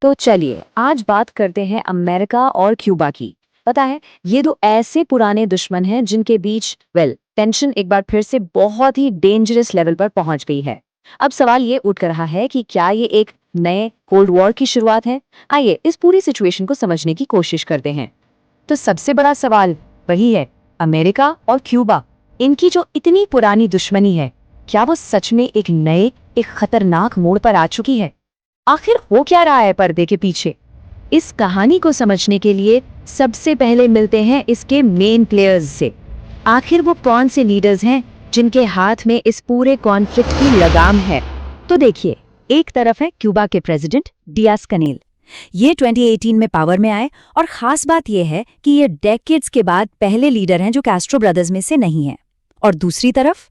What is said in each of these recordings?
तो चलिए आज बात करते हैं अमेरिका और क्यूबा की। पता है, ये दो ऐसे पुराने दुश्मन हैं जिनके बीच टेंशन एक बार फिर से बहुत ही डेंजरस लेवल पर पहुंच गई है। अब सवाल ये उठ कर रहा है कि क्या ये एक नए कोल्ड वॉर की शुरुआत है। आइए इस पूरी सिचुएशन को समझने की कोशिश करते हैं। तो सबसे बड़ा सवाल वही है, अमेरिका और क्यूबा, इनकी जो इतनी पुरानी दुश्मनी है, क्या वो सच में एक खतरनाक मोड़ पर आ चुकी है? आखिर हो क्या रहा है पर्दे के पीछे? इस कहानी को समझने के लिए सबसे पहले मिलते हैं इसके मेन प्लेयर्स से। आखिर वो कौन से लीडर्स हैं जिनके हाथ में इस पूरे कॉन्फ्लिक्ट की लगाम है? तो देखिए, एक तरफ है क्यूबा के प्रेसिडेंट डियाज कनेल। ये 2018 में पावर में आए और खास बात यह है कि ये डेकेड्स के बाद पहले लीडर हैं जो कैस्ट्रो ब्रदर्स में से नहीं हैं। और दूसरी तरफ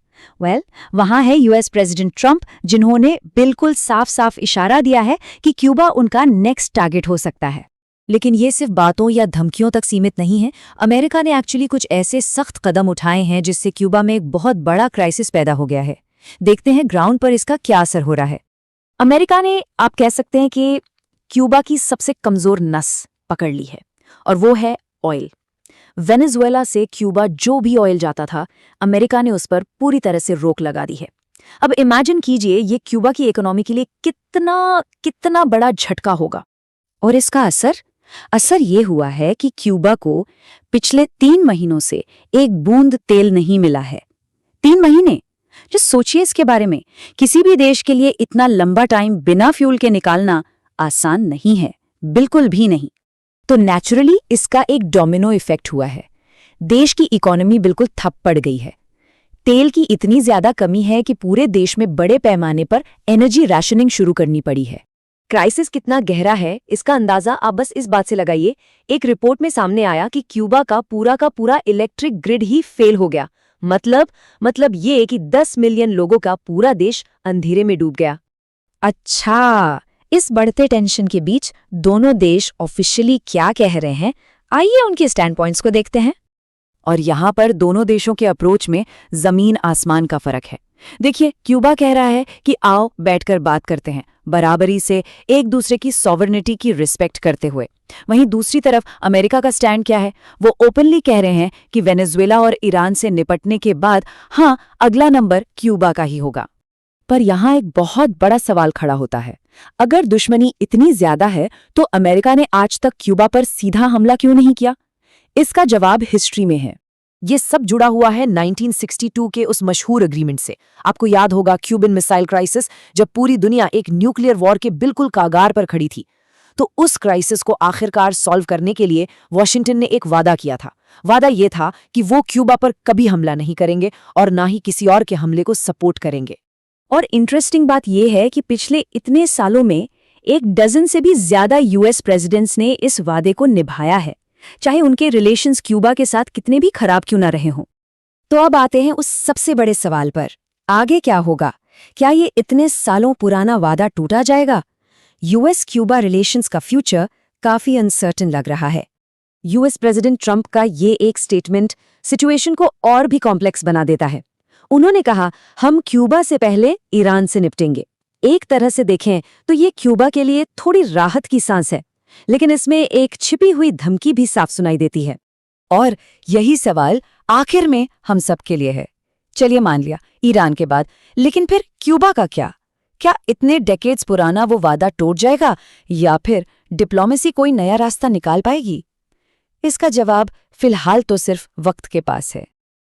वहां है यूएस प्रेसिडेंट ट्रंप, जिन्होंने बिल्कुल साफ साफ इशारा दिया है कि क्यूबा उनका नेक्स्ट टारगेट हो सकता है। लेकिन ये सिर्फ बातों या धमकियों तक सीमित नहीं है। अमेरिका ने एक्चुअली कुछ ऐसे सख्त कदम उठाए हैं जिससे क्यूबा में एक बहुत बड़ा क्राइसिस पैदा हो गया है। देखते हैं ग्राउंड पर इसका क्या असर हो रहा है। अमेरिका ने, आप कह सकते हैं कि क्यूबा की सबसे कमजोर नस पकड़ ली है, और वो है ऑयल। वेनेजुएला से क्यूबा जो भी ऑयल जाता था, अमेरिका ने उस पर पूरी तरह से रोक लगा दी है। अब इमेजिन कीजिए ये क्यूबा की इकोनॉमी के लिए कितना कितना बड़ा झटका होगा। और इसका असर ये हुआ है कि क्यूबा को पिछले 3 महीनों से एक बूंद तेल नहीं मिला है। 3 महीने! जो सोचिए इसके बारे में। किसी भी देश के लिए इतना लंबा टाइम बिना फ्यूल के निकालना आसान नहीं है, बिल्कुल भी नहीं। तो नेचुरली इसका एक डोमिनो इफेक्ट हुआ है। देश की इकोनॉमी बिल्कुल ठप पड़ गई है। तेल की इतनी ज्यादा कमी है कि पूरे देश में बड़े पैमाने पर एनर्जी राशनिंग शुरू करनी पड़ी है। क्राइसिस कितना गहरा है इसका अंदाजा आप बस इस बात से लगाइए। एक रिपोर्ट में सामने आया कि क्यूबा का पूरा इलेक्ट्रिक ग्रिड ही फेल हो गया। मतलब ये कि 10 मिलियन लोगों का पूरा देश अंधेरे में डूब गया। अच्छा, इस बढ़ते टेंशन के बीच दोनों देश ऑफिशियली क्या कह रहे हैं, आइए उनके स्टैंड पॉइंट्स को देखते हैं। और यहाँ पर दोनों देशों के अप्रोच में जमीन आसमान का फर्क है। देखिए, क्यूबा कह रहा है कि आओ बैठकर बात करते हैं, बराबरी से एक दूसरे की सॉवरेनिटी की रिस्पेक्ट करते हुए। वहीं दूसरी तरफ अमेरिका का स्टैंड क्या है? वो ओपनली कह रहे हैं कि वेनेजुएला और ईरान से निपटने के बाद हाँ, अगला नंबर क्यूबा का ही होगा। पर यहाँ एक बहुत बड़ा सवाल खड़ा होता है। अगर दुश्मनी इतनी ज्यादा है तो अमेरिका ने आज तक क्यूबा पर सीधा हमला क्यों नहीं किया? इसका जवाब हिस्ट्री में है। ये सब जुड़ा हुआ है 1962 के उस मशहूर एग्रीमेंट से। आपको याद होगा क्यूबन मिसाइल क्राइसिस, जब पूरी दुनिया एक न्यूक्लियर वॉर के बिल्कुल कागार पर खड़ी थी। तो उस क्राइसिस को आखिरकार सॉल्व करने के लिए वॉशिंगटन ने एक वादा किया था। वादा ये था कि वो क्यूबा पर कभी हमला नहीं करेंगे और ना ही किसी और के हमले को सपोर्ट करेंगे। और इंटरेस्टिंग बात यह है कि पिछले इतने सालों में 1 डजन से भी ज्यादा यूएस प्रेसिडेंट्स ने इस वादे को निभाया है, चाहे उनके रिलेशंस क्यूबा के साथ कितने भी खराब क्यों ना रहे हों। तो अब आते हैं उस सबसे बड़े सवाल पर, आगे क्या होगा? क्या ये इतने सालों पुराना वादा टूटा जाएगा? यूएस क्यूबा रिलेशंस का फ्यूचर काफी अनसर्टेन लग रहा है। यूएस प्रेसिडेंट ट्रंप का ये एक स्टेटमेंट सिचुएशन को और भी कॉम्प्लेक्स बना देता है। उन्होंने कहा, हम क्यूबा से पहले ईरान से निपटेंगे। एक तरह से देखें तो ये क्यूबा के लिए थोड़ी राहत की सांस है, लेकिन इसमें एक छिपी हुई धमकी भी साफ सुनाई देती है। और यही सवाल आखिर में हम सब के लिए है। चलिए मान लिया ईरान के बाद, लेकिन फिर क्यूबा का क्या? क्या इतने डेकेड्स पुराना वो वादा टूट जाएगा या फिर डिप्लोमेसी कोई नया रास्ता निकाल पाएगी? इसका जवाब फिलहाल तो सिर्फ वक्त के पास है।